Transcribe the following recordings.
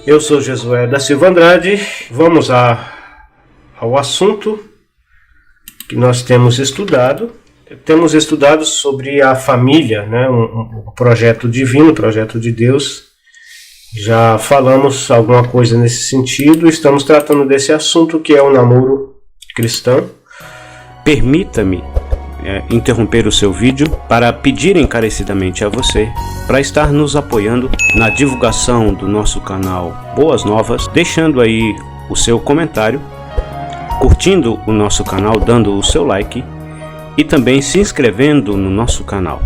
Eu sou Josué da Silva Andrade. Vamos ao assunto que nós temos estudado. Temos estudado sobre a família, né? Um projeto divino, um projeto de Deus. Já falamos alguma coisa nesse sentido. Estamos tratando desse assunto que é o namoro cristão. Permita-me interromper o seu vídeo para pedir encarecidamente a você para estar nos apoiando na divulgação do nosso canal Boas Novas, deixando aí o seu comentário, curtindo o nosso canal, dando o seu like e também se inscrevendo no nosso canal.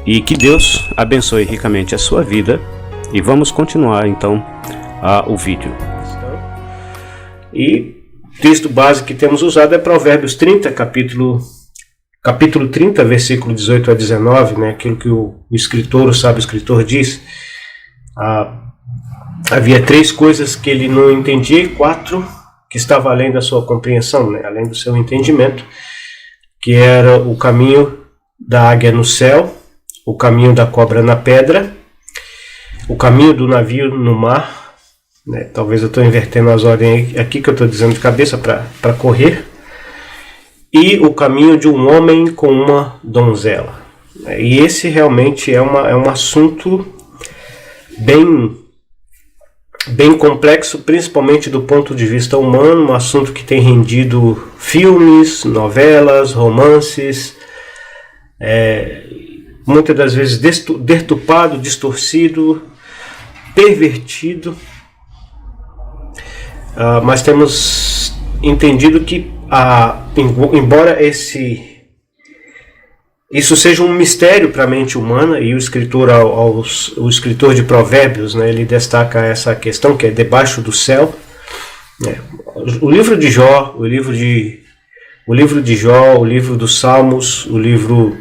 E que Deus abençoe ricamente a sua vida. E vamos continuar então o vídeo. E o texto base que temos usado é Provérbios 30, capítulo 30, versículo 18 a 19, né? Aquilo que o sábio escritor diz. Havia 3 coisas que ele não entendia e 4 que estavam além da sua compreensão, né? Além do seu entendimento, que era o caminho da águia no céu, o caminho da cobra na pedra, o caminho do navio no mar, né? Talvez eu estou invertendo as ordens aqui que eu estou dizendo de cabeça para correr, e o caminho de um homem com uma donzela. E esse realmente é um assunto bem complexo, principalmente do ponto de vista humano, um assunto que tem rendido filmes, novelas, romances, muitas das vezes deturpado, distorcido, pervertido, mas temos entendido que, embora isso seja um mistério para a mente humana, e o escritor de Provérbios, né, ele destaca essa questão que é debaixo do céu, né? O livro de Jó, o livro dos Salmos, o livro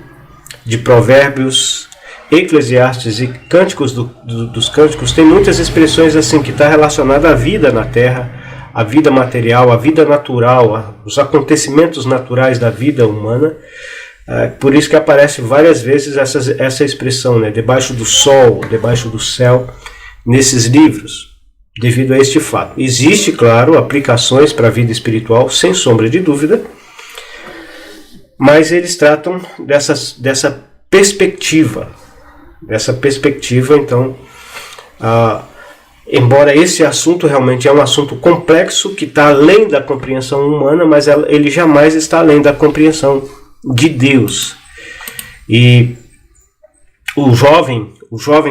de Provérbios, Eclesiastes e Cânticos dos Cânticos tem muitas expressões assim que está relacionada à vida na terra, à vida material, à vida natural, os acontecimentos naturais da vida humana. Por isso que aparece várias vezes essa expressão, né, debaixo do sol, debaixo do céu, nesses livros, devido a este fato. Existe, claro, aplicações para a vida espiritual, sem sombra de dúvida, mas eles tratam dessa perspectiva. Então, embora esse assunto realmente é um assunto complexo, que está além da compreensão humana, mas ele jamais está além da compreensão de Deus. E o jovem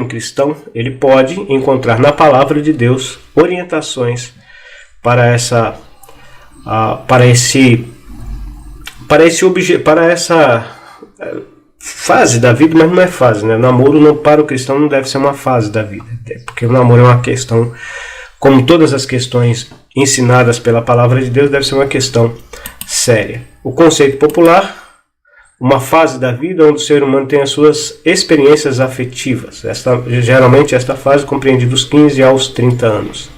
cristão, ele pode encontrar na palavra de Deus orientações para essa fase da vida, mas não é fase, né? O namoro para o cristão não deve ser uma fase da vida, porque o namoro é uma questão, como todas as questões ensinadas pela palavra de Deus, deve ser uma questão séria. O conceito popular: uma fase da vida onde o ser humano tem as suas experiências afetivas. Geralmente esta fase compreende dos 15 aos 30 anos.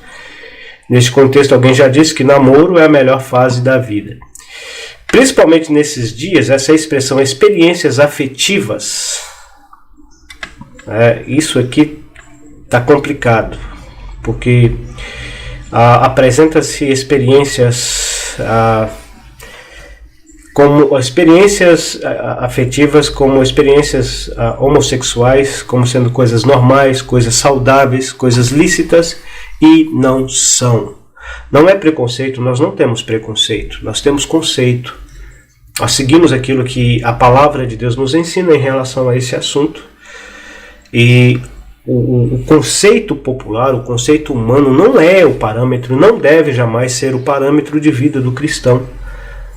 Neste contexto, alguém já disse que namoro é a melhor fase da vida. Principalmente nesses dias, essa expressão experiências afetivas, isso aqui está complicado, porque apresenta-se experiências como experiências afetivas, como experiências homossexuais, como sendo coisas normais, coisas saudáveis, coisas lícitas, e não são. Não é preconceito, nós não temos preconceito, nós temos conceito. Nós seguimos aquilo que a palavra de Deus nos ensina em relação a esse assunto. E o conceito popular, o conceito humano não é o parâmetro, não deve jamais ser o parâmetro de vida do cristão,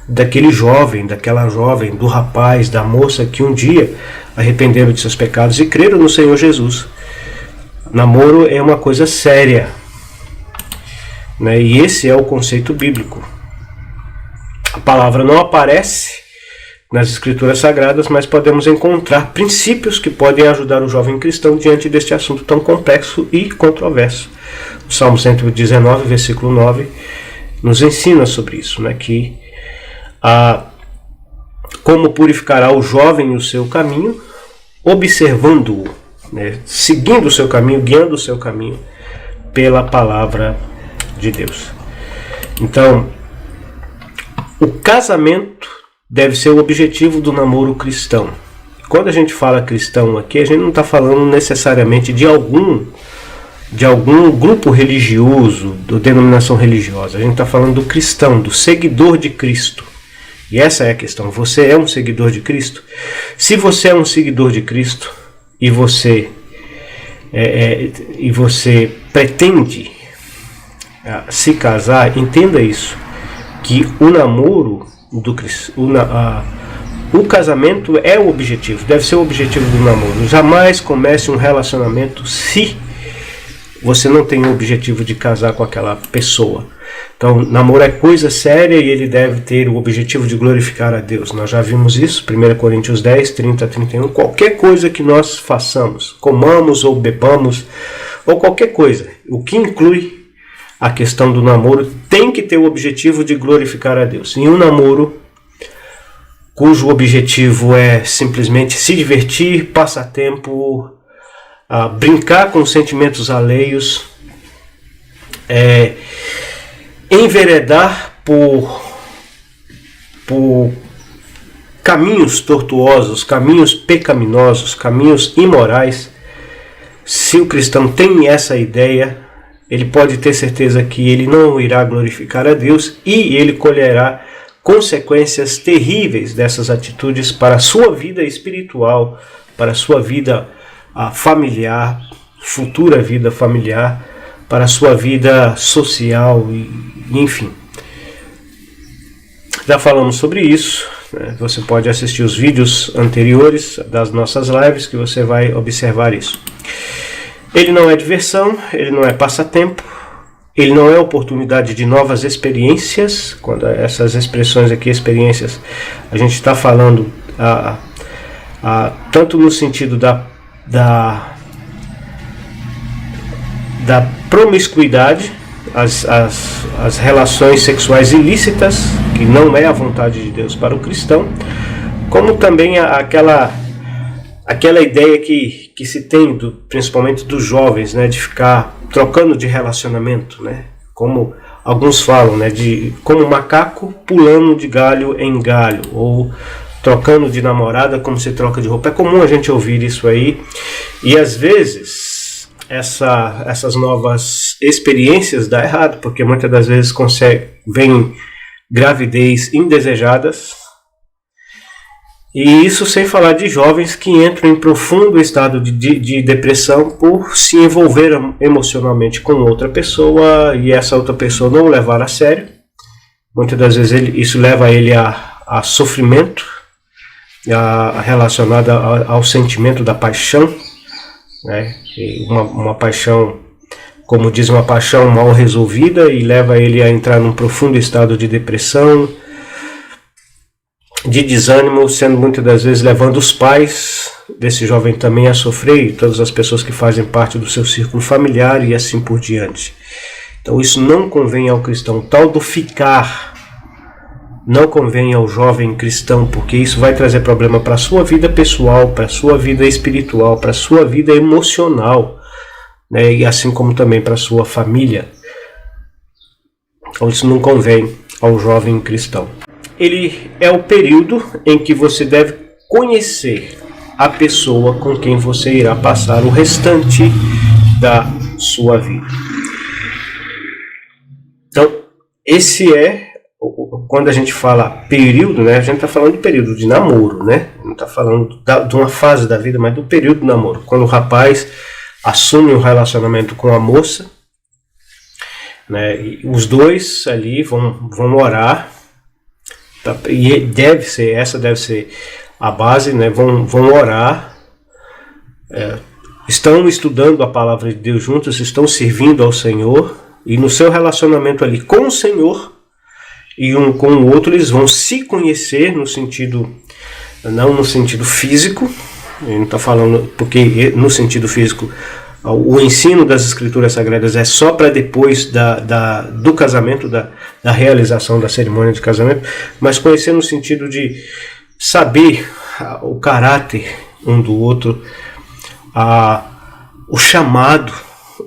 daquele jovem, daquela jovem, do rapaz, da moça que um dia arrependeram de seus pecados e creram no Senhor Jesus. Namoro é uma coisa séria, né? E esse é o conceito bíblico. A palavra não aparece nas Escrituras Sagradas, mas podemos encontrar princípios que podem ajudar o jovem cristão diante deste assunto tão complexo e controverso. O Salmo 119, versículo 9, nos ensina sobre isso, né? Que como purificará o jovem o seu caminho, observando-o, né? Seguindo o seu caminho, guiando o seu caminho, pela palavra de Deus. Então, o casamento deve ser o objetivo do namoro cristão. Quando a gente fala cristão aqui, a gente não está falando necessariamente de algum grupo religioso, de denominação religiosa. A gente está falando do cristão, do seguidor de Cristo. E essa é a questão. Você é um seguidor de Cristo? Se você é um seguidor de Cristo e você pretende se casar, entenda isso, que o namoro o casamento é o objetivo, deve ser o objetivo do namoro. Jamais comece um relacionamento se você não tem o objetivo de casar com aquela pessoa. Então, namoro é coisa séria e ele deve ter o objetivo de glorificar a Deus. Nós já vimos isso, 1 Coríntios 10, 30 a 31. Qualquer coisa que nós façamos, comamos ou bebamos, ou qualquer coisa, o que inclui a questão do namoro, tem que ter o objetivo de glorificar a Deus. Em um namoro cujo objetivo é simplesmente se divertir, passar tempo, brincar com sentimentos alheios, enveredar por caminhos tortuosos, caminhos pecaminosos, caminhos imorais. Se o cristão tem essa ideia, ele pode ter certeza que ele não irá glorificar a Deus e ele colherá consequências terríveis dessas atitudes para a sua vida espiritual, para a sua vida familiar, futura vida familiar, para a sua vida social, enfim. Já falamos sobre isso, né? Você pode assistir os vídeos anteriores das nossas lives que você vai observar isso. Ele não é diversão, ele não é passatempo, ele não é oportunidade de novas experiências. Quando essas expressões aqui, experiências, a gente está falando tanto no sentido da promiscuidade, as relações sexuais ilícitas, que não é a vontade de Deus para o cristão, como também aquela ideia que se tem, principalmente dos jovens, né, de ficar trocando de relacionamento, né, como alguns falam, né, como macaco pulando de galho em galho, ou trocando de namorada como se troca de roupa. É comum a gente ouvir isso aí, e às vezes essas novas experiências dão errado, porque muitas das vezes vem gravidez indesejadas. E isso sem falar de jovens que entram em profundo estado de depressão por se envolver emocionalmente com outra pessoa e essa outra pessoa não o levar a sério. Muitas das vezes isso leva ele a sofrimento relacionado ao sentimento da paixão, né? Uma paixão, como diz, uma paixão mal resolvida, e leva ele a entrar num profundo estado de depressão, de desânimo, sendo muitas das vezes levando os pais desse jovem também a sofrer, e todas as pessoas que fazem parte do seu círculo familiar e assim por diante. Então isso não convém ao cristão. Tal do ficar não convém ao jovem cristão, porque isso vai trazer problema para a sua vida pessoal, para a sua vida espiritual, para a sua vida emocional, né? E assim como também para a sua família. Então isso não convém ao jovem cristão. Ele é o período em que você deve conhecer a pessoa com quem você irá passar o restante da sua vida. Então, esse quando a gente fala período, né, a gente está falando de período de namoro, né? Não está falando de uma fase da vida, mas do período de namoro. Quando o rapaz assume um relacionamento com a moça, né, e os dois ali vão orar. E essa deve ser a base, né? Vão orar, estão estudando a palavra de Deus juntos, estão servindo ao Senhor, e no seu relacionamento ali com o Senhor e um com o outro, eles vão se conhecer no sentido, não no sentido físico, ele não está falando, porque no sentido físico o ensino das Escrituras Sagradas é só para depois do casamento, da realização da cerimônia de casamento, mas conhecer no sentido de saber o caráter um do outro, o chamado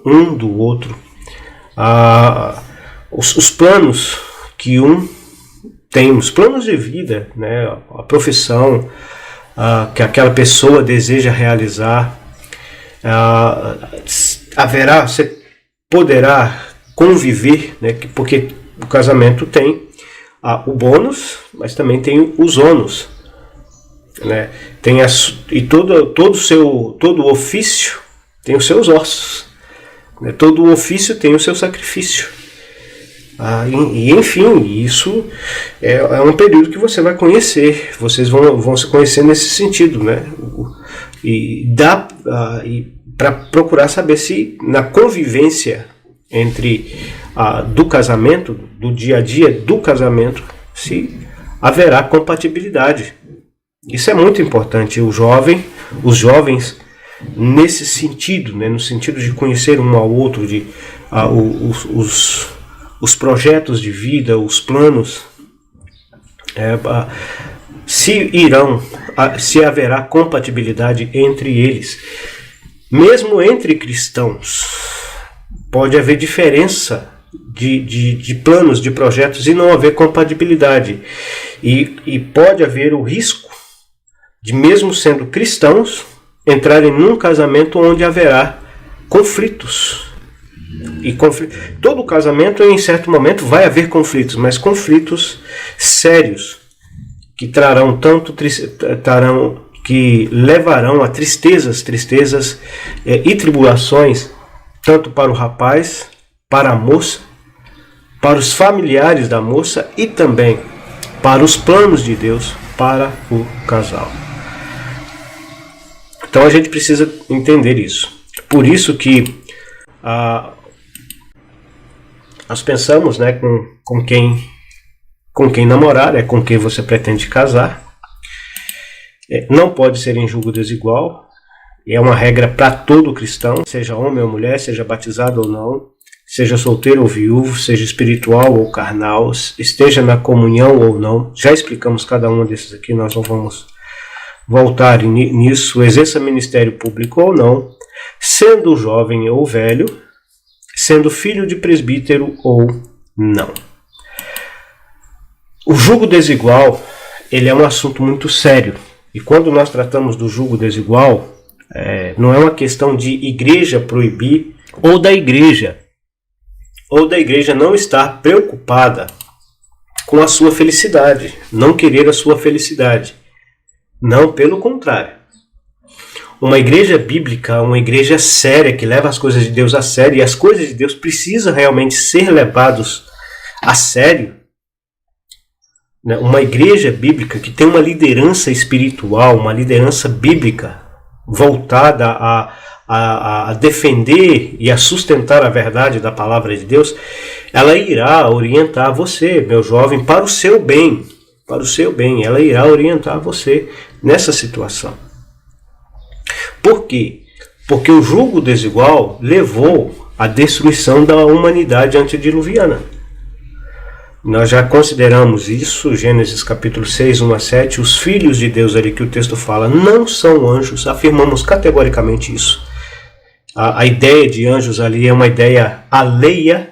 um do outro, os planos que um tem, os planos de vida, né, a profissão que aquela pessoa deseja realizar, você poderá conviver, né, porque o casamento tem o bônus, mas também tem os ônus, né? E todo o ofício tem os seus ossos, né? Todo o ofício tem o seu sacrifício. Enfim, isso é um período que você vai conhecer, vocês vão se conhecer nesse sentido, né? E para procurar saber se na convivência do casamento, do dia a dia do casamento, se haverá compatibilidade. Isso é muito importante. Os jovens, nesse sentido, né, no sentido de conhecer um ao outro, os projetos de vida, os planos, se haverá compatibilidade entre eles. Mesmo entre cristãos, pode haver diferença de planos, de projetos e não haver compatibilidade. E pode haver o risco de, mesmo sendo cristãos, entrarem num casamento onde haverá conflitos. Todo casamento, em certo momento, vai haver conflitos, mas conflitos sérios que que levarão a tristezas e tribulações, tanto para o rapaz, para a moça, para os familiares da moça e também para os planos de Deus para o casal. Então a gente precisa entender isso. Por isso que nós pensamos, né, com quem namorar, com quem você pretende casar. Não pode ser em julgo desigual. É uma regra para todo cristão, seja homem ou mulher, seja batizado ou não, seja solteiro ou viúvo, seja espiritual ou carnal, esteja na comunhão ou não. Já explicamos cada um desses aqui, nós não vamos voltar nisso. Exerça ministério público ou não, sendo jovem ou velho, sendo filho de presbítero ou não. O julgo desigual, ele é um assunto muito sério. E quando nós tratamos do julgo desigual, não é uma questão de igreja proibir ou da igreja não estar preocupada com a sua felicidade, não querer a sua felicidade. Não, pelo contrário. Uma igreja bíblica, uma igreja séria, que leva as coisas de Deus a sério, e as coisas de Deus precisam realmente ser levadas a sério. Uma igreja bíblica que tem uma liderança espiritual, uma liderança bíblica voltada a defender e a sustentar a verdade da palavra de Deus, ela irá orientar você, meu jovem, para o seu bem. Para o seu bem, ela irá orientar você nessa situação. Por quê? Porque o julgo desigual levou à destruição da humanidade antediluviana. Nós já consideramos isso, Gênesis capítulo 6, 1 a 7, os filhos de Deus ali que o texto fala não são anjos, afirmamos categoricamente isso. A ideia de anjos ali é uma ideia alheia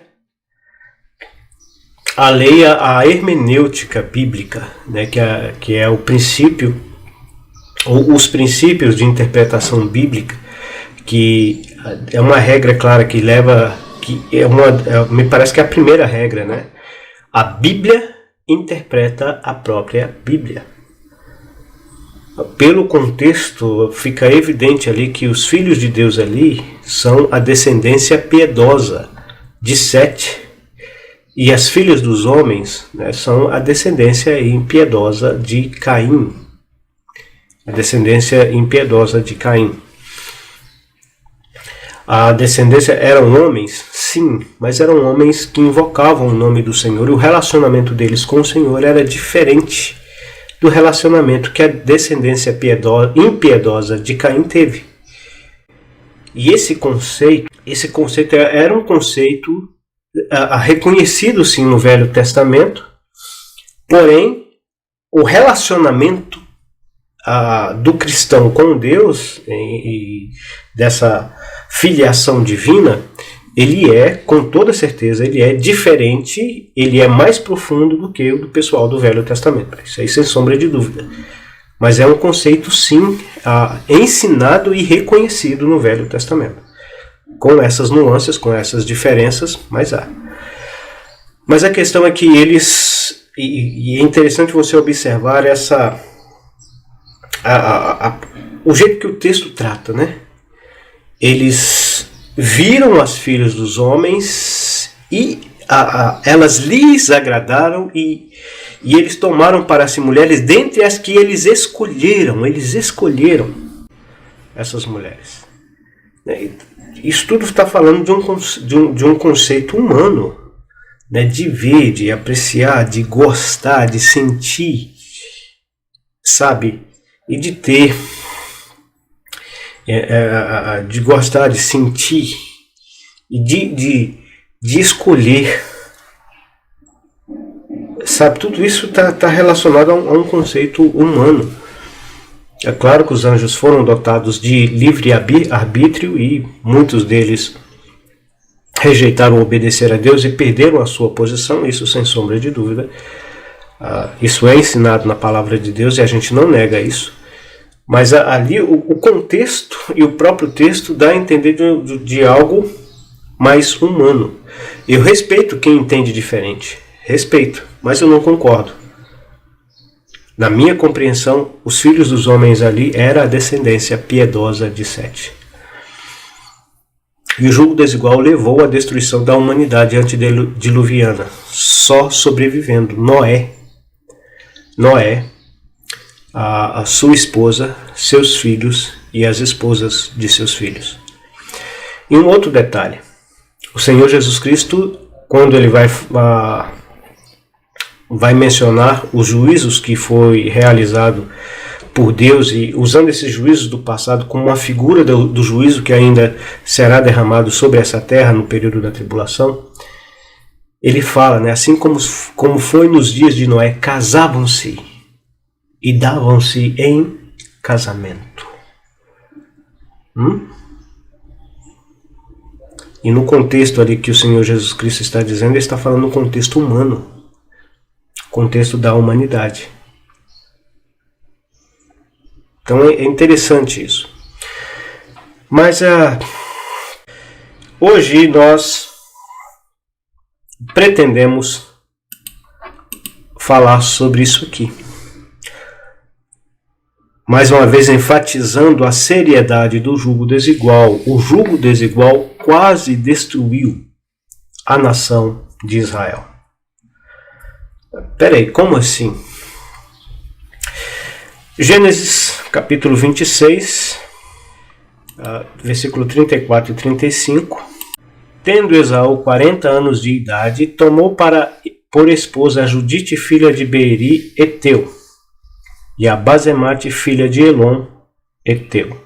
à hermenêutica bíblica, né, que é o princípio, ou os princípios de interpretação bíblica, que é uma regra clara que leva, me parece que é a primeira regra, né? A Bíblia interpreta a própria Bíblia. Pelo contexto, fica evidente ali que os filhos de Deus ali são a descendência piedosa de Sete, e as filhas dos homens, né, são a descendência impiedosa de Caim. A descendência impiedosa de Caim. A descendência eram homens, sim, mas eram homens que invocavam o nome do Senhor, e o relacionamento deles com o Senhor era diferente do relacionamento que a descendência impiedosa de Caim teve. E esse conceito era um conceito reconhecido sim no Velho Testamento, porém o relacionamento do cristão com Deus e dessa filiação divina, ele é, com toda certeza, ele é diferente, ele é mais profundo do que o do pessoal do Velho Testamento. Isso aí sem sombra de dúvida. Mas é um conceito, sim, ensinado e reconhecido no Velho Testamento. Com essas nuances, com essas diferenças, mas há. Mas a questão é que eles, e é interessante você observar o jeito que o texto trata, né? Eles viram as filhas dos homens e elas lhes agradaram e eles tomaram para si mulheres dentre as que eles escolheram essas mulheres. Isso tudo está falando de um conceito humano, né? De ver, de apreciar, de gostar, de sentir, sabe? E de ter, de gostar, de sentir e de escolher, sabe? Tudo isso está relacionado a um conceito humano. É claro que os anjos foram dotados de livre arbítrio e muitos deles rejeitaram obedecer a Deus e perderam a sua posição, isso sem sombra de dúvida. Isso é ensinado na palavra de Deus e a gente não nega isso. Mas ali o contexto e o próprio texto dá a entender de algo mais humano. Eu respeito quem entende diferente, respeito, mas eu não concordo. Na minha compreensão, os filhos dos homens ali era a descendência piedosa de Sete. E o jugo desigual levou à destruição da humanidade antediluviana, só sobrevivendo Noé, a sua esposa, seus filhos e as esposas de seus filhos. E um outro detalhe, o Senhor Jesus Cristo, quando ele vai mencionar os juízos que foi realizado por Deus e usando esses juízos do passado como uma figura do juízo que ainda será derramado sobre essa terra no período da tribulação, ele fala, né, assim como foi nos dias de Noé, casavam-se e davam-se em casamento. E no contexto ali que o Senhor Jesus Cristo está dizendo, ele está falando no contexto humano, contexto da humanidade. Então é interessante isso. Mas hoje nós pretendemos falar sobre isso aqui. Mais uma vez enfatizando a seriedade do jugo desigual. O jugo desigual quase destruiu a nação de Israel. Peraí, como assim? Gênesis capítulo 26, versículo 34 e 35. Tendo Esaú 40 anos de idade, tomou por esposa a Judite, filha de Beeri, Eteu, e a Basemate, filha de Elon, Eteu.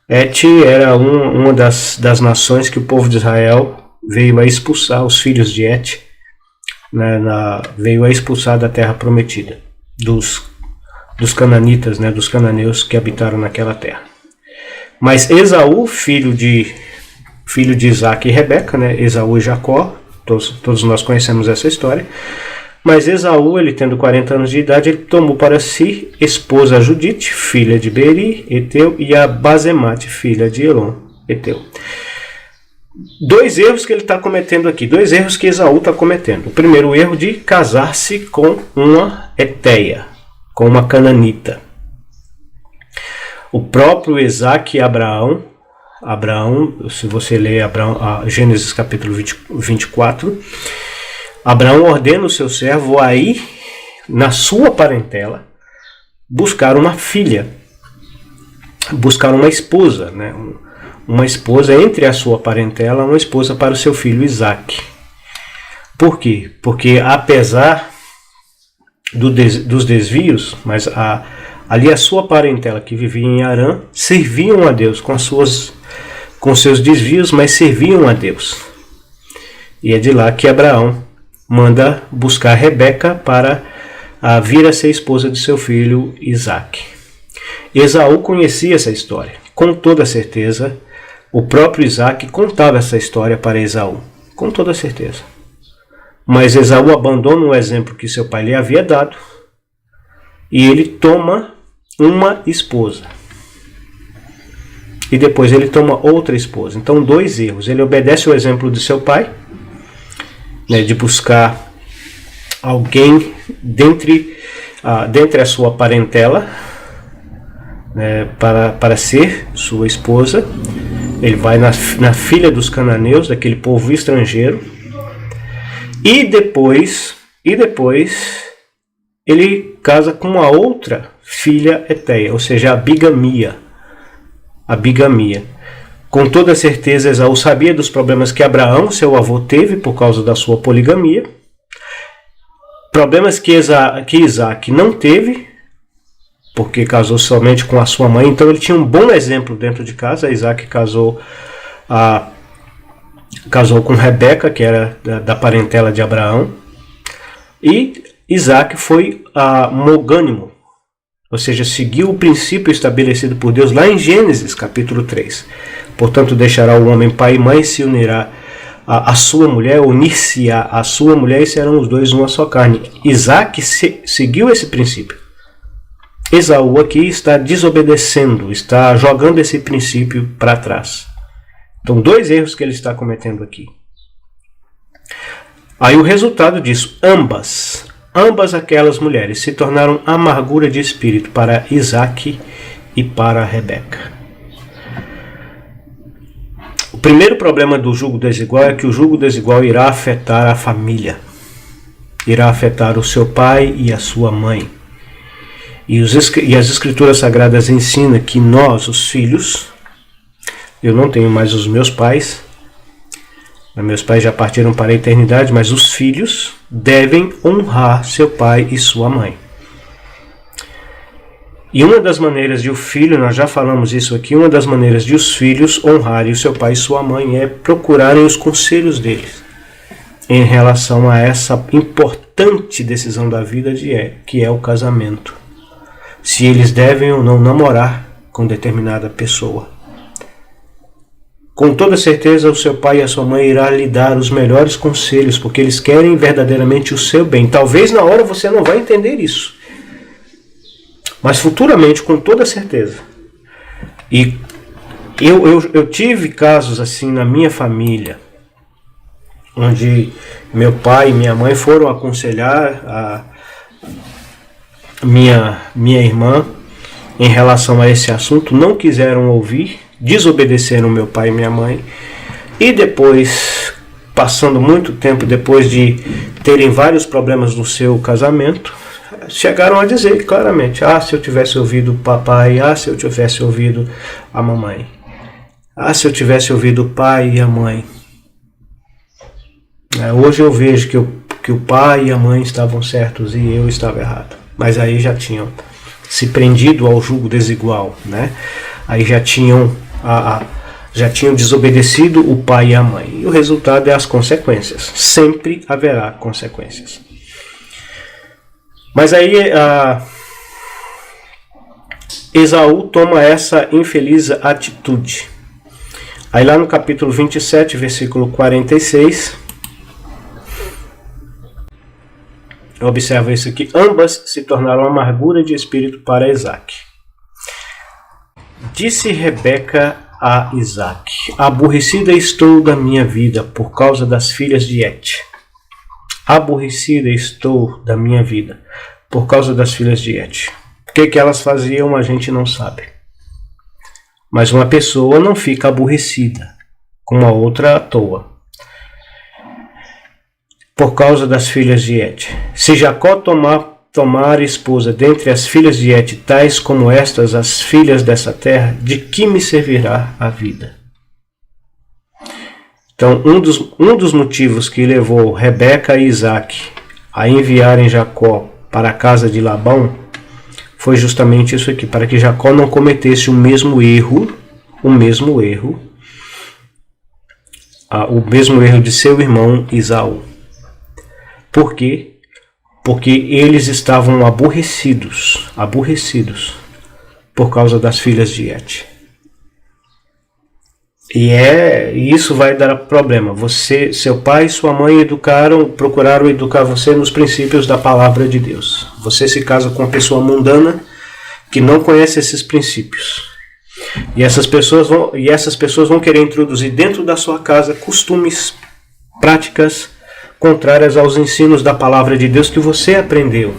Et era uma das nações que o povo de Israel veio a expulsar, os filhos de Et, veio a expulsar da terra prometida, dos cananitas, né, dos cananeus que habitaram naquela terra. Mas Esaú, filho de Isaac e Rebeca, né, Esaú e Jacó, todos nós conhecemos essa história. Mas Esaú, ele tendo 40 anos de idade, ele tomou para si esposa Judite, filha de Beeri, Eteu, e a Basemate, filha de Elon, Eteu. Dois erros que ele está cometendo aqui, dois erros que Esaú está cometendo. O primeiro erro de casar-se com uma eteia, com uma cananita. O próprio Isaac e Abraão, se você ler Gênesis capítulo 24, Abraão ordena o seu servo a ir na sua parentela buscar uma filha, buscar uma esposa, né? Uma esposa entre a sua parentela, uma esposa para o seu filho Isaac. Por quê? Porque apesar dos desvios, mas ali a sua parentela que vivia em Harã serviam a Deus com seus desvios, mas serviam a Deus. E é de lá que Abraão manda buscar Rebeca para vir a ser esposa de seu filho Isaac. Esaú conhecia essa história. Com toda certeza, O próprio Isaac contava essa história para Esaú, com toda certeza. Mas Esaú abandona o exemplo que seu pai lhe havia dado e ele toma uma esposa. E depois ele toma outra esposa. Então, 2 erros. Ele obedece o exemplo de seu pai, né, de buscar alguém dentre a sua parentela, né, para ser sua esposa. Ele vai na filha dos cananeus, daquele povo estrangeiro. E depois ele casa com uma outra filha heteia, ou seja, a bigamia. A bigamia. Com toda certeza, Esaú sabia dos problemas que Abraão, seu avô, teve por causa da sua poligamia. Problemas que Isaac não teve, porque casou somente com a sua mãe. Então ele tinha um bom exemplo dentro de casa. Isaac casou com Rebeca, que era da parentela de Abraão. E Isaac foi mogânimo, ou seja, seguiu o princípio estabelecido por Deus lá em Gênesis, capítulo 3. Portanto, deixará o homem pai e mãe, se unirá a sua mulher, unir-se-á a sua mulher, e serão os dois uma só carne. Isaac seguiu esse princípio. Esaú aqui está desobedecendo, está jogando esse princípio para trás. Então, 2 erros que ele está cometendo aqui. Aí o resultado disso, ambas aquelas mulheres se tornaram amargura de espírito para Isaac e para Rebeca. O primeiro problema do jugo desigual é que o jugo desigual irá afetar a família. Irá afetar o seu pai e a sua mãe. E as Escrituras Sagradas ensinam que nós, os filhos, eu não tenho mais os meus pais já partiram para a eternidade, mas os filhos devem honrar seu pai e sua mãe. E uma das maneiras de o filho, nós já falamos isso aqui, uma das maneiras de os filhos honrarem o seu pai e sua mãe é procurarem os conselhos deles em relação a essa importante decisão da vida que é o casamento. Se eles devem ou não namorar com determinada pessoa. Com toda certeza, o seu pai e a sua mãe irão lhe dar os melhores conselhos, porque eles querem verdadeiramente o seu bem. Talvez na hora você não vai entender isso, mas futuramente, com toda certeza. E eu tive casos assim na minha família, onde meu pai e minha mãe foram aconselhar a minha irmã em relação a esse assunto, não quiseram ouvir, desobedeceram meu pai e minha mãe, e depois, passando muito tempo depois de terem vários problemas no seu casamento, chegaram a dizer claramente: se eu tivesse ouvido o papai, se eu tivesse ouvido a mamãe, se eu tivesse ouvido o pai e a mãe. Hoje eu vejo que o pai e a mãe estavam certos e eu estava errado. Mas aí já tinham se prendido ao jugo desigual, né? Aí já tinham desobedecido o pai e a mãe. E o resultado é as consequências. Sempre haverá consequências. Mas aí Esaú toma essa infeliz atitude. Aí lá no capítulo 27, versículo 46, observa isso aqui: ambas se tornaram amargura de espírito para Isaac. Disse Rebeca a Isaac: aborrecida estou da minha vida por causa das filhas de Et. Aborrecida estou da minha vida por causa das filhas de Et. O que elas faziam a gente não sabe. Mas uma pessoa não fica aborrecida com uma outra à toa. Por causa das filhas de Et. Se Jacó tomar esposa dentre as filhas de Et, tais como estas, as filhas dessa terra, de que me servirá a vida? Então, um dos motivos que levou Rebeca e Isaac a enviarem Jacó para a casa de Labão foi justamente isso aqui, para que Jacó não cometesse o mesmo erro de seu irmão Esaú. Por quê? Porque eles estavam aborrecidos por causa das filhas de Et. E isso vai dar problema. Você, seu pai e sua mãe procuraram educar você nos princípios da palavra de Deus. Você se casa com uma pessoa mundana que não conhece esses princípios. E essas pessoas vão querer introduzir dentro da sua casa costumes, práticas contrárias aos ensinos da palavra de Deus que você aprendeu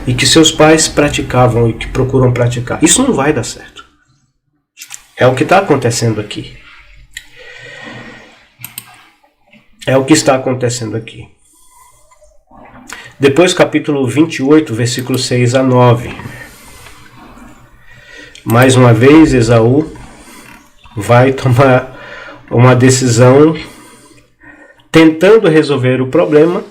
e que seus pais praticavam e que procuram praticar. Isso não vai dar certo. É o que está acontecendo aqui. É o que está acontecendo aqui. Depois, capítulo 28, versículos 6 a 9. Mais uma vez, Esaú vai tomar uma decisão tentando resolver o problema.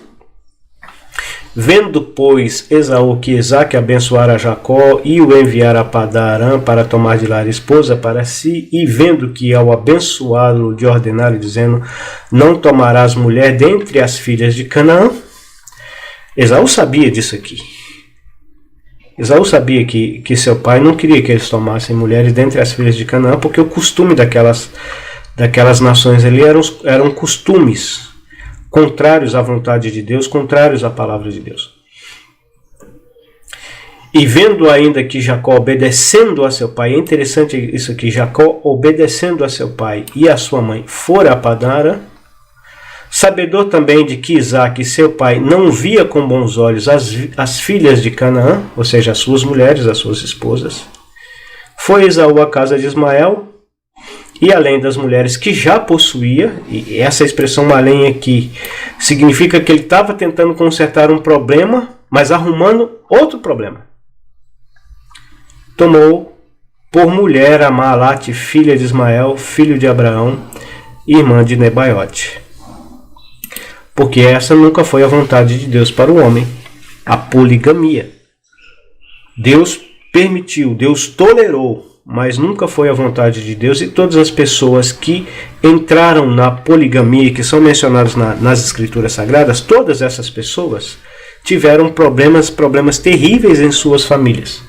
Vendo, pois, Esaú que Isaque abençoara Jacó e o enviara a Padã-Arã para tomar de lá esposa para si, e vendo que ao abençoá-lo lhe ordenaram, dizendo: não tomarás mulher dentre as filhas de Canaã. Esaú sabia disso aqui. Esaú sabia que seu pai não queria que eles tomassem mulheres dentre as filhas de Canaã, porque o costume daquelas nações ali eram costumes contrários à vontade de Deus, contrários à palavra de Deus. E vendo ainda que Jacó obedecendo a seu pai, é interessante isso aqui, Jacó obedecendo a seu pai e a sua mãe fora a Padã-Arã, sabedor também de que Isaque, seu pai, não via com bons olhos as filhas de Canaã, ou seja, as suas mulheres, as suas esposas, foi Esaú à casa de Ismael, e além das mulheres que já possuía, e essa expressão além aqui significa que ele estava tentando consertar um problema, mas arrumando outro problema. Tomou por mulher a Maalate, filha de Ismael, filho de Abraão, irmã de Nebaiote. Porque essa nunca foi a vontade de Deus para o homem, a poligamia. Deus permitiu, Deus tolerou, mas nunca foi a vontade de Deus, e todas as pessoas que entraram na poligamia, que são mencionadas nas Escrituras Sagradas, todas essas pessoas tiveram problemas terríveis em suas famílias.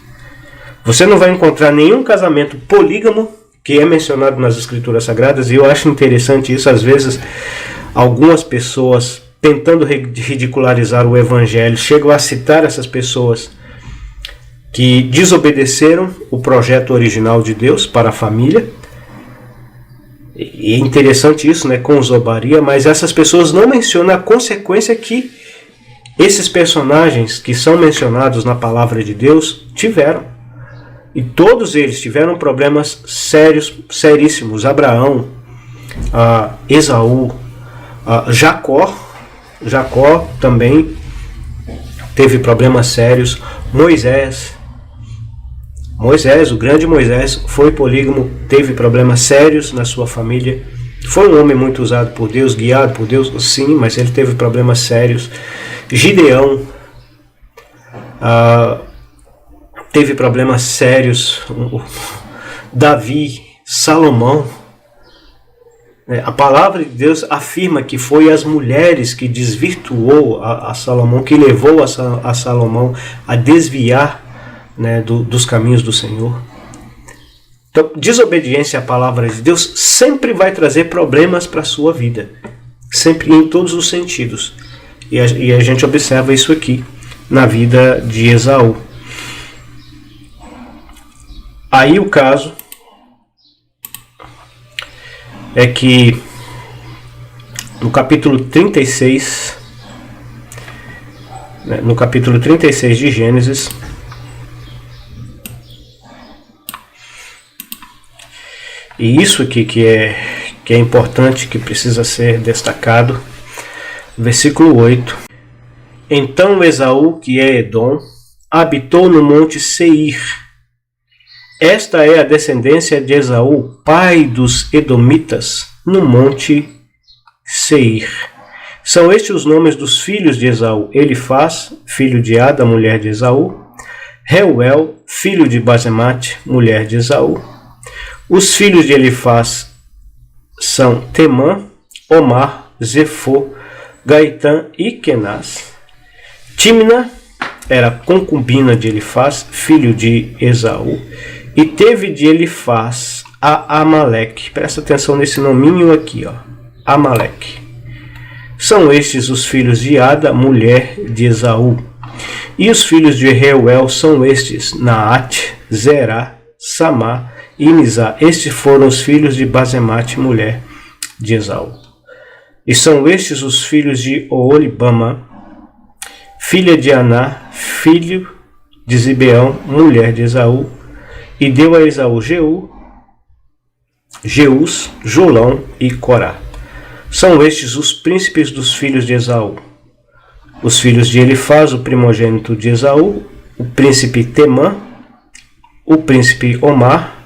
Você não vai encontrar nenhum casamento polígamo que é mencionado nas Escrituras Sagradas, e eu acho interessante isso. Às vezes, algumas pessoas, tentando ridicularizar o Evangelho, chegam a citar essas pessoas que desobedeceram o projeto original de Deus para a família. E é interessante isso, né, com zombaria, mas essas pessoas não mencionam a consequência que esses personagens que são mencionados na palavra de Deus tiveram. E todos eles tiveram problemas sérios, seríssimos. Abraão, Esaú, Jacó também teve problemas sérios. Moisés, o grande Moisés, foi polígamo, teve problemas sérios na sua família. Foi um homem muito usado por Deus, guiado por Deus, sim, mas ele teve problemas sérios. Gideão teve problemas sérios. Davi, Salomão. A palavra de Deus afirma que foi as mulheres que desvirtuou a Salomão, que levou a Salomão a desviar, né, dos caminhos do Senhor. Então, desobediência à palavra de Deus sempre vai trazer problemas para a sua vida, sempre, em todos os sentidos. E a gente observa isso aqui na vida de Esaú. Aí o caso é que no capítulo 36, de Gênesis, e isso aqui que é importante, que precisa ser destacado, versículo 8. Então Esaú, que é Edom, habitou no monte Seir. Esta é a descendência de Esaú, pai dos Edomitas, no monte Seir. São estes os nomes dos filhos de Esaú: Elifaz, filho de Ada, mulher de Esaú; Reuel, filho de Basemate, mulher de Esaú. Os filhos de Elifaz são Temã, Omar, Zefô, Gaitã e Kenaz. Timna era concubina de Elifaz, filho de Esaú, e teve de Elifaz a Amaleque. Presta atenção nesse nominho aqui, ó. Amaleque. São estes os filhos de Ada, mulher de Esaú. E os filhos de Reuel são estes: Naate, Zerá, Samá e Mizá. Estes foram os filhos de Basemate, mulher de Esaú. E são estes os filhos de Oolibama, filha de Aná, filho de Zibeão, mulher de Esaú. E deu a Esaú Jeús, Jolão e Corá. São estes os príncipes dos filhos de Esaú. Os filhos de Elifaz, o primogênito de Esaú, o príncipe Temã, o príncipe Omar,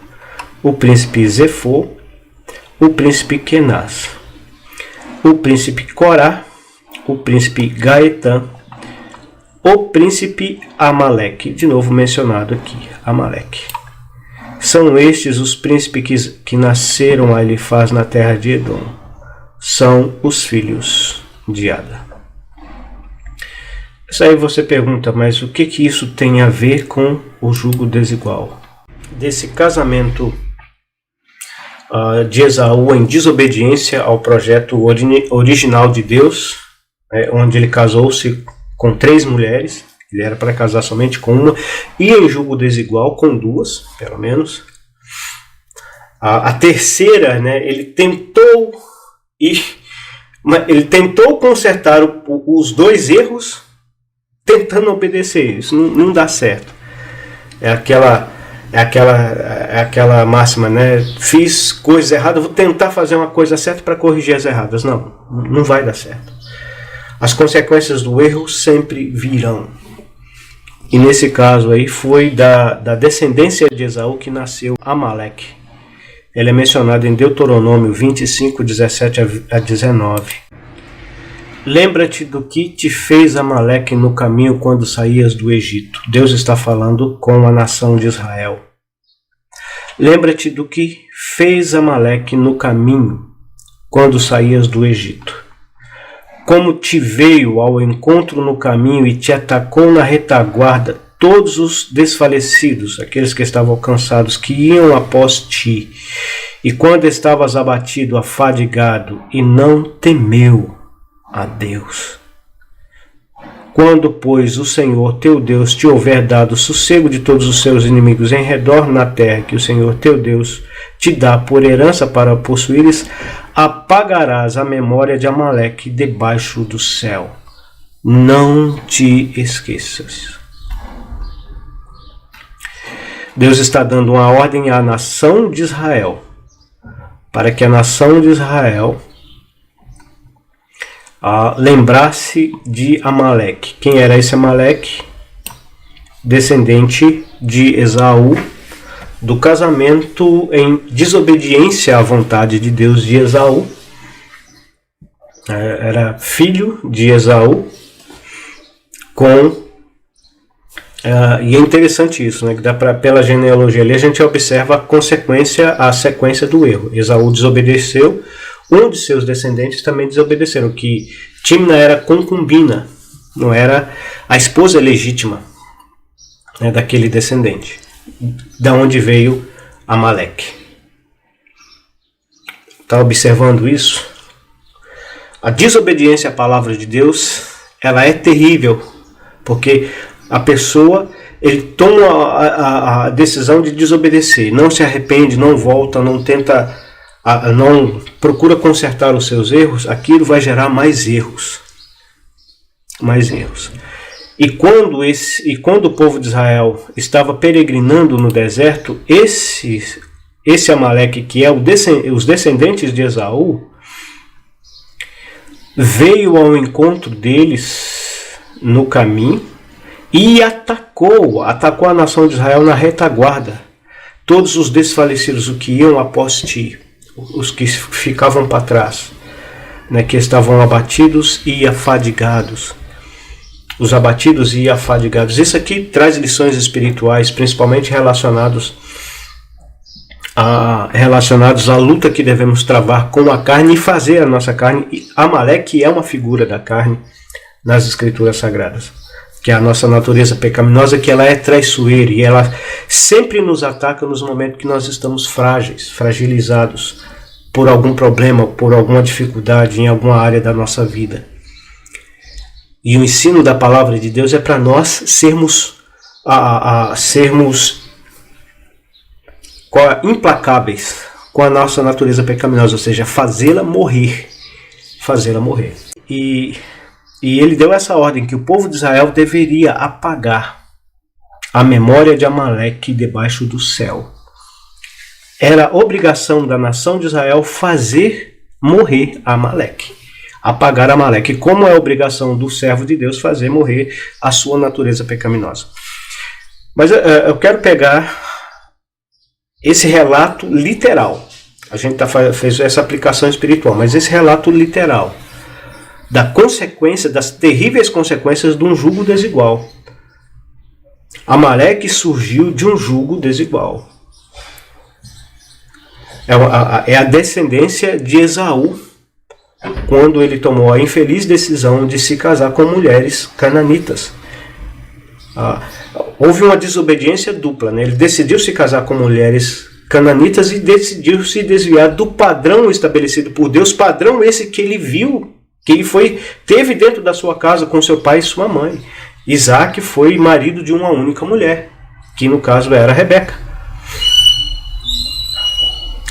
o príncipe Zefô, o príncipe Kenaz, o príncipe Corá, o príncipe Gaetã, o príncipe Amaleque, de novo mencionado aqui, Amaleque. São estes os príncipes que nasceram a Elifaz na terra de Edom. São os filhos de Ada. Isso aí você pergunta, mas o que isso tem a ver com o jugo desigual? Desse casamento de Esaú em desobediência ao projeto original de Deus, onde ele casou-se com 3 mulheres, ele era para casar somente com uma, e em jugo desigual com 2, pelo menos. A terceira, ele tentou consertar os 2 erros, tentando obedecer. Isso não dá certo. É aquela máxima, fiz coisas erradas, vou tentar fazer uma coisa certa para corrigir as erradas. Não vai dar certo. As consequências do erro sempre virão. E nesse caso aí foi da descendência de Esaú que nasceu Amaleque. Ele é mencionado em Deuteronômio 25, 17 a 19. Lembra-te do que te fez Amaleque no caminho quando saías do Egito. Deus está falando com a nação de Israel. Lembra-te do que fez Amaleque no caminho quando saías do Egito. Como te veio ao encontro no caminho e te atacou na retaguarda todos os desfalecidos, aqueles que estavam cansados, que iam após ti. E quando estavas abatido, afadigado, e não temeu a Deus. Quando, pois, o Senhor teu Deus te houver dado sossego de todos os seus inimigos em redor na terra que o Senhor teu Deus te dá por herança para possuíres, apagarás a memória de Amaleque debaixo do céu. Não te esqueças. Deus está dando uma ordem à nação de Israel, para que a nação de Israel lembrasse de Amaleque. Quem era esse Amaleque? Descendente de Esaú, do casamento em desobediência à vontade de Deus de Esaú. Era filho de Esaú e é interessante isso, que dá pela genealogia ali a gente observa a sequência do erro. Esaú desobedeceu, um de seus descendentes também desobedeceram, que Timna era concubina, não era a esposa legítima daquele descendente, da onde veio Amaleque. Está observando isso? A desobediência à palavra de Deus, ela é terrível, porque a pessoa, ele toma a decisão de desobedecer, não se arrepende, não volta, não tenta, não procura consertar os seus erros, aquilo vai gerar mais erros. Mais erros. E quando o povo de Israel estava peregrinando no deserto, esse Amaleque, que é os descendentes de Esaú, veio ao encontro deles no caminho e atacou a nação de Israel na retaguarda. Todos os desfalecidos, os que iam após ti, os que ficavam para trás, que estavam abatidos e afadigados. Os abatidos e afadigados. Isso aqui traz lições espirituais, principalmente relacionados à luta que devemos travar com a carne e fazer a nossa carne. Amaleque é uma figura da carne nas escrituras sagradas. que é a nossa natureza pecaminosa, que ela é traiçoeira e ela sempre nos ataca nos momentos que nós estamos frágeis, fragilizados por algum problema, por alguma dificuldade em alguma área da nossa vida. E o ensino da palavra de Deus é para nós sermos implacáveis com a nossa natureza pecaminosa, ou seja, fazê-la morrer. E ele deu essa ordem, que o povo de Israel deveria apagar a memória de Amaleque debaixo do céu. Era obrigação da nação de Israel fazer morrer Amaleque, apagar Amaleque, como é obrigação do servo de Deus fazer morrer a sua natureza pecaminosa. Mas eu quero pegar esse relato literal. A gente fez essa aplicação espiritual, mas esse relato literal da consequência, das terríveis consequências de um jugo desigual. Amaleque surgiu de um jugo desigual. É a descendência de Esaú, quando ele tomou a infeliz decisão de se casar com mulheres cananitas. Houve uma desobediência dupla, né? Ele decidiu se casar com mulheres cananitas e decidiu se desviar do padrão estabelecido por Deus, padrão esse que ele viu, que ele teve dentro da sua casa com seu pai e sua mãe. Isaac foi marido de uma única mulher, que no caso era Rebeca.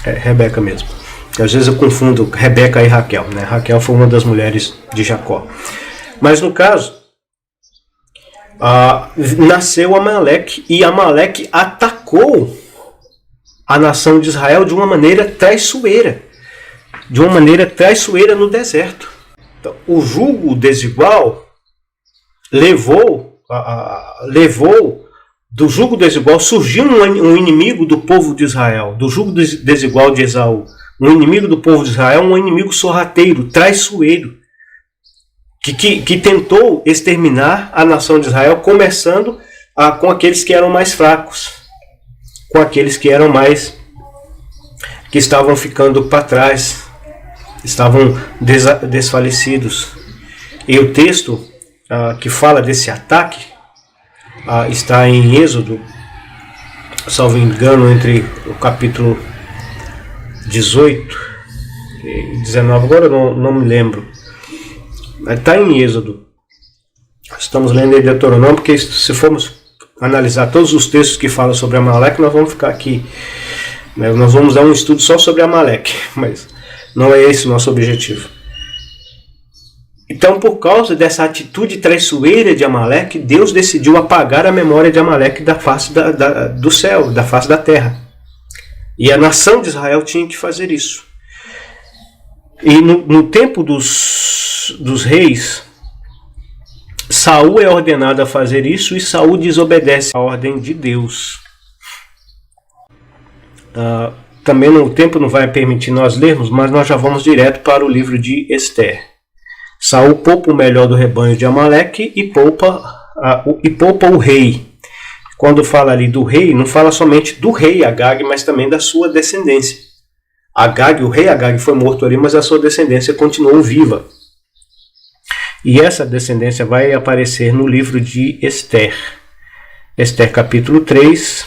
Rebeca mesmo. Às vezes eu confundo Rebeca e Raquel, né? Raquel foi uma das mulheres de Jacó. Mas no caso, nasceu Amaleque, e Amaleque atacou a nação de Israel de uma maneira traiçoeira. De uma maneira traiçoeira no deserto. Então, o jugo desigual levou do jugo desigual, surgiu um inimigo do povo de Israel, do jugo desigual de Esaú. Um inimigo do povo de Israel, um inimigo sorrateiro, traiçoeiro, que tentou exterminar a nação de Israel, começando com aqueles que eram mais fracos, com aqueles que estavam ficando para trás, estavam desfalecidos. E o texto que fala desse ataque está em Êxodo, salvo engano, entre o capítulo 18 e 19, agora eu não me lembro. Está em Êxodo. Estamos lendo em Deuteronômio, porque se formos analisar todos os textos que falam sobre Amaleque, nós vamos ficar aqui. Nós vamos dar um estudo só sobre Amaleque, mas não é esse o nosso objetivo. Então, por causa dessa atitude traiçoeira de Amaleque, Deus decidiu apagar a memória de Amaleque da face do céu, da face da terra. E a nação de Israel tinha que fazer isso. E no tempo dos reis, Saul é ordenado a fazer isso, e Saul desobedece a ordem de Deus. Também o tempo não vai permitir nós lermos, mas nós já vamos direto para o livro de Esther. Saul poupa o melhor do rebanho de Amaleque e poupa o rei. Quando fala ali do rei, não fala somente do rei Agag, mas também da sua descendência. O rei Agag foi morto ali, mas a sua descendência continuou viva. E essa descendência vai aparecer no livro de Esther. Esther capítulo 3,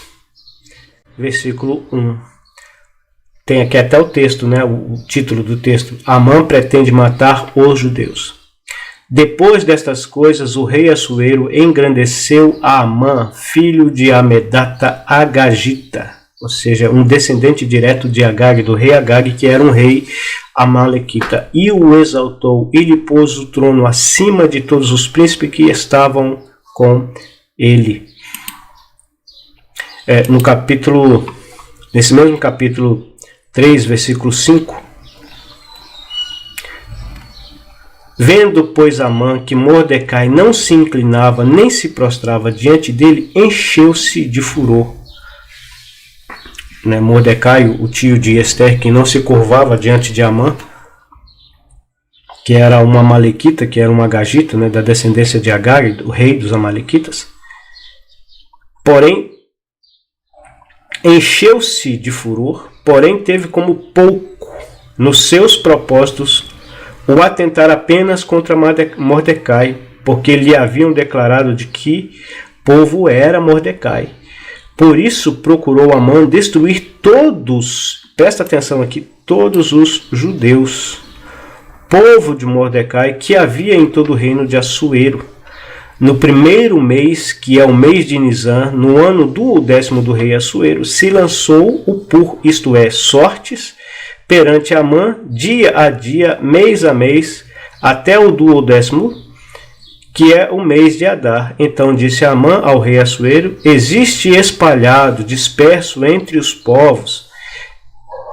versículo 1. Tem aqui até o texto, né? O título do texto. Amã pretende matar os judeus. Depois destas coisas, o rei Assuero engrandeceu a Amã, filho de Amedata Agagita, ou seja, um descendente direto de Agag, do rei Agag, que era um rei amalequita, e o exaltou e lhe pôs o trono acima de todos os príncipes que estavam com ele. Nesse mesmo capítulo 3, versículo 5. Vendo, pois, Amã que Mordecai não se inclinava nem se prostrava diante dele, encheu-se de furor. Mordecai, o tio de Esther, que não se curvava diante de Amã, que era uma amalequita, que era uma agagita, da descendência de Agag, o rei dos amalequitas. Porém, encheu-se de furor, porém teve como pouco nos seus propósitos o atentar apenas contra Mordecai, porque lhe haviam declarado de que povo era Mordecai. Por isso procurou Amã destruir todos, presta atenção aqui, todos os judeus, povo de Mordecai, que havia em todo o reino de Assuero. No primeiro mês, que é o mês de Nisan, no ano do 10º do rei Assuero, se lançou o pur, isto é, sortes, perante Amã, dia a dia, mês a mês, até o do 10º, que é o mês de Adar. Então disse Amã ao rei Assuero: existe espalhado, disperso entre os povos,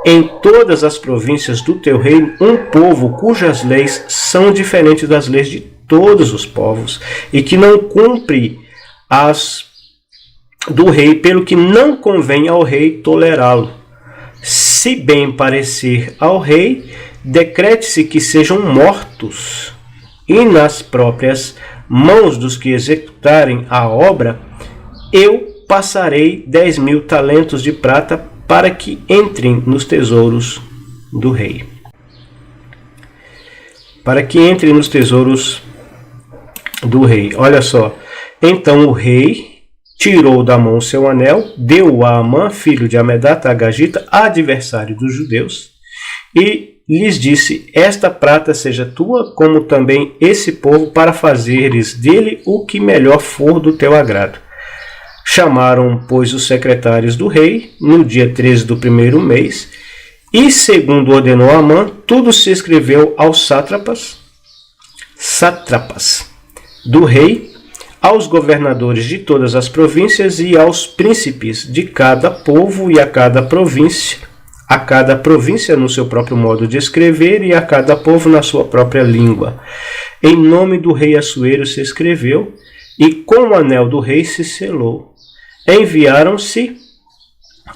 em todas as províncias do teu reino, um povo cujas leis são diferentes das leis de todos os povos, e que não cumpre as do rei, pelo que não convém ao rei tolerá-lo. Se bem parecer ao rei, decrete-se que sejam mortos, e nas próprias mãos dos que executarem a obra, eu passarei 10.000 talentos de prata para que entrem nos tesouros do rei. Para que entrem nos tesouros do rei. Olha só. Então o rei tirou da mão seu anel, deu-o a Amã, filho de Amedata Agagita, adversário dos judeus, e lhes disse: esta prata seja tua, como também esse povo, para fazeres dele o que melhor for do teu agrado. Chamaram, pois, os secretários do rei, no dia 13 do primeiro mês, e, segundo ordenou Amã, tudo se escreveu aos sátrapas do rei, aos governadores de todas as províncias e aos príncipes de cada povo e a cada província no seu próprio modo de escrever e a cada povo na sua própria língua. Em nome do rei Assuero se escreveu, e com o anel do rei se selou. Enviaram-se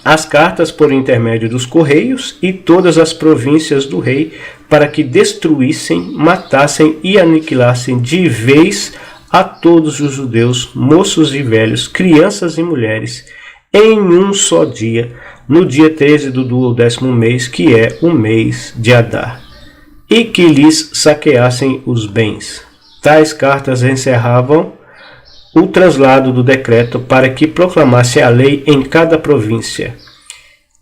as cartas por intermédio dos correios e todas as províncias do rei, para que destruíssem, matassem e aniquilassem de vez a todos os judeus, moços e velhos, crianças e mulheres, em um só dia, no dia 13 do 10º mês, que é o mês de Adar, e que lhes saqueassem os bens. Tais cartas encerravam o traslado do decreto para que proclamasse a lei em cada província.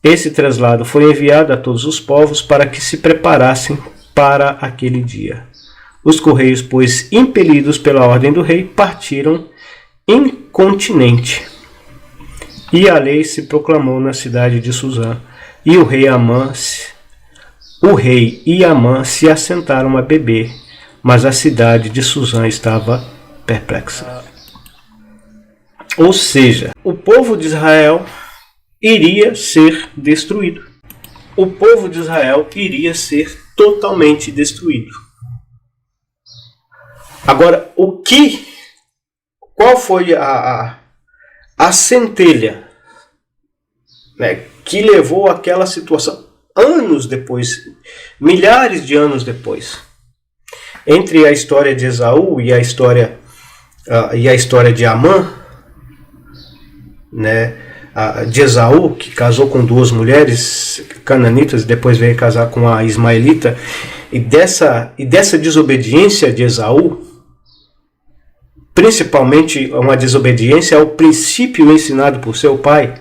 Esse traslado foi enviado a todos os povos para que se preparassem para aquele dia. Os correios, pois, impelidos pela ordem do rei, partiram incontinenti. E a lei se proclamou na cidade de Suzã, e o rei e Amã se assentaram a beber, mas a cidade de Suzã estava perplexa. Ou seja, o povo de Israel iria ser destruído. O povo de Israel iria ser totalmente destruído. Agora, qual foi a centelha, né, que levou àquela situação anos depois, milhares de anos depois? Entre a história de Esaú e a história de Amã, né, de Esaú, que casou com duas mulheres cananitas e depois veio casar com a ismaelita, e dessa desobediência de Esaú, principalmente uma desobediência ao princípio ensinado por seu pai.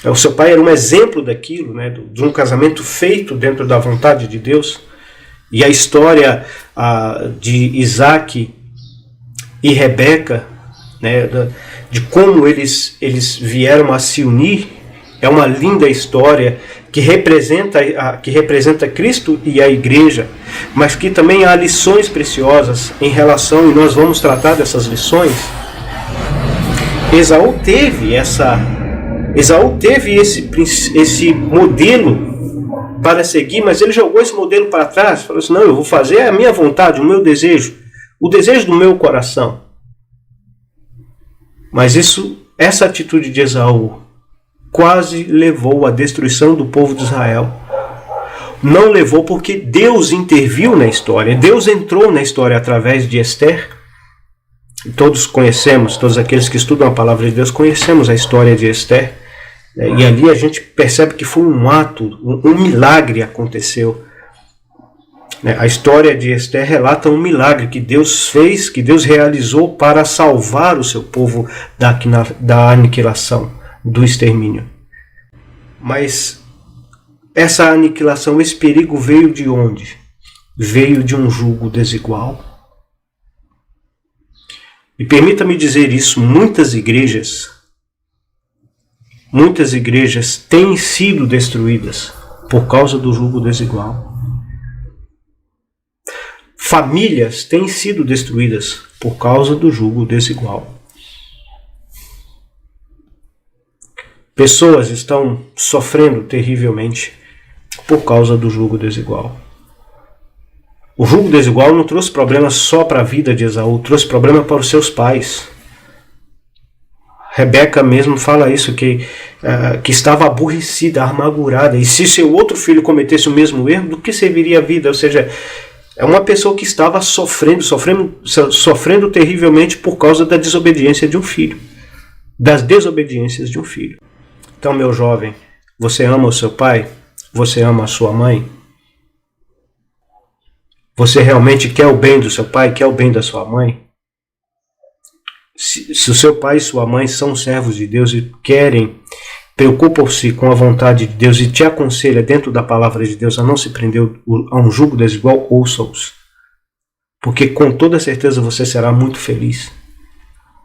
O seu pai era um exemplo daquilo, né, de um casamento feito dentro da vontade de Deus. E a história de Isaac e Rebeca, né, de como eles vieram a se unir, é uma linda história que representa Cristo e a igreja, mas que também há lições preciosas em relação, e nós vamos tratar dessas lições. Esaú teve esse modelo para seguir, mas ele jogou esse modelo para trás, falou assim: não, eu vou fazer a minha vontade, o meu desejo, o desejo do meu coração. Mas essa atitude de Esaú quase levou à destruição do povo de Israel. Não levou porque Deus interviu na história. Deus entrou na história através de Esther. Todos conhecemos, todos aqueles que estudam a palavra de Deus, conhecemos a história de Esther. E ali a gente percebe que foi um ato, um milagre aconteceu. A história de Esther relata um milagre que Deus fez, que Deus realizou para salvar o seu povo da aniquilação, do extermínio. Mas essa aniquilação, esse perigo veio de onde? Veio de um jugo desigual. E permita-me dizer isso, muitas igrejas têm sido destruídas por causa do jugo desigual. Famílias têm sido destruídas por causa do jugo desigual. Pessoas estão sofrendo terrivelmente por causa do jugo desigual. O jugo desigual não trouxe problema só para a vida de Esaú, trouxe problema para os seus pais. Rebeca mesmo fala isso, que estava aborrecida, amargurada. E se seu outro filho cometesse o mesmo erro, do que serviria a vida? Ou seja, é uma pessoa que estava sofrendo terrivelmente por causa da desobediência de um filho. Das desobediências de um filho. Então, meu jovem, você ama o seu pai? Você ama a sua mãe? Você realmente quer o bem do seu pai? Quer o bem da sua mãe? Se o seu pai e sua mãe são servos de Deus e preocupam-se com a vontade de Deus e te aconselha dentro da palavra de Deus a não se prender a um jugo desigual, ouça-os. Porque com toda certeza você será muito feliz.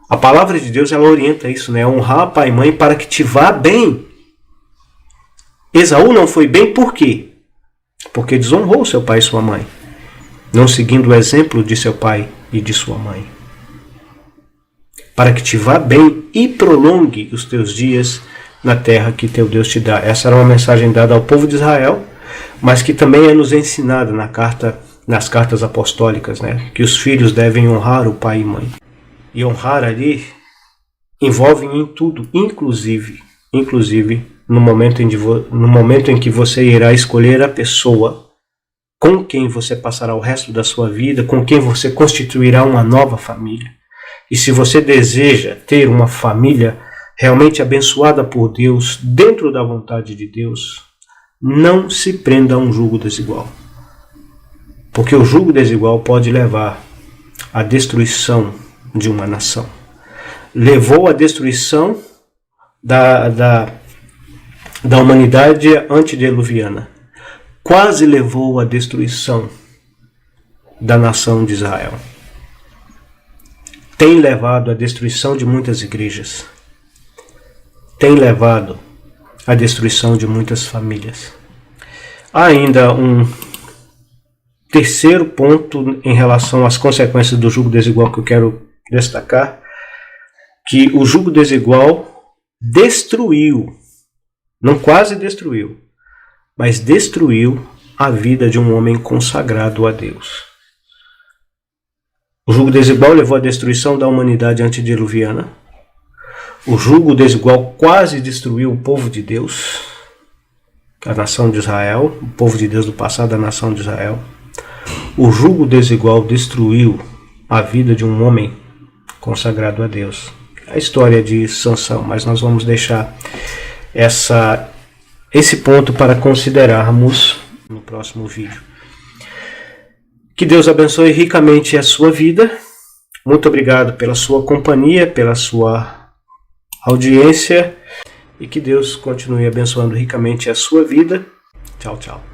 A palavra de Deus, ela orienta isso, né? Honrar pai e mãe para que te vá bem. Esaú não foi bem por quê? Porque desonrou seu pai e sua mãe, não seguindo o exemplo de seu pai e de sua mãe. Para que te vá bem e prolongue os teus dias na terra que teu Deus te dá. Essa era uma mensagem dada ao povo de Israel, mas que também é nos ensinada nas cartas apostólicas, né? Que os filhos devem honrar o pai e mãe. E honrar ali envolve em tudo, inclusive no momento em que você irá escolher a pessoa com quem você passará o resto da sua vida, com quem você constituirá uma nova família. E se você deseja ter uma família realmente abençoada por Deus, dentro da vontade de Deus, não se prenda a um jugo desigual. Porque o jugo desigual pode levar à destruição de uma nação. Levou à destruição da humanidade antediluviana. Quase levou à destruição da nação de Israel. Tem levado à destruição de muitas igrejas. Tem levado à destruição de muitas famílias. Há ainda um terceiro ponto em relação às consequências do jugo desigual que eu quero destacar, que o jugo desigual destruiu, não quase destruiu, mas destruiu a vida de um homem consagrado a Deus. O jugo desigual levou à destruição da humanidade antediluviana. O jugo desigual quase destruiu o povo de Deus, a nação de Israel, o povo de Deus do passado, a nação de Israel. O jugo desigual destruiu a vida de um homem consagrado a Deus. A história de Sansão, mas nós vamos deixar esse ponto para considerarmos no próximo vídeo. Que Deus abençoe ricamente a sua vida. Muito obrigado pela sua companhia, pela sua audiência. E que Deus continue abençoando ricamente a sua vida. Tchau, tchau.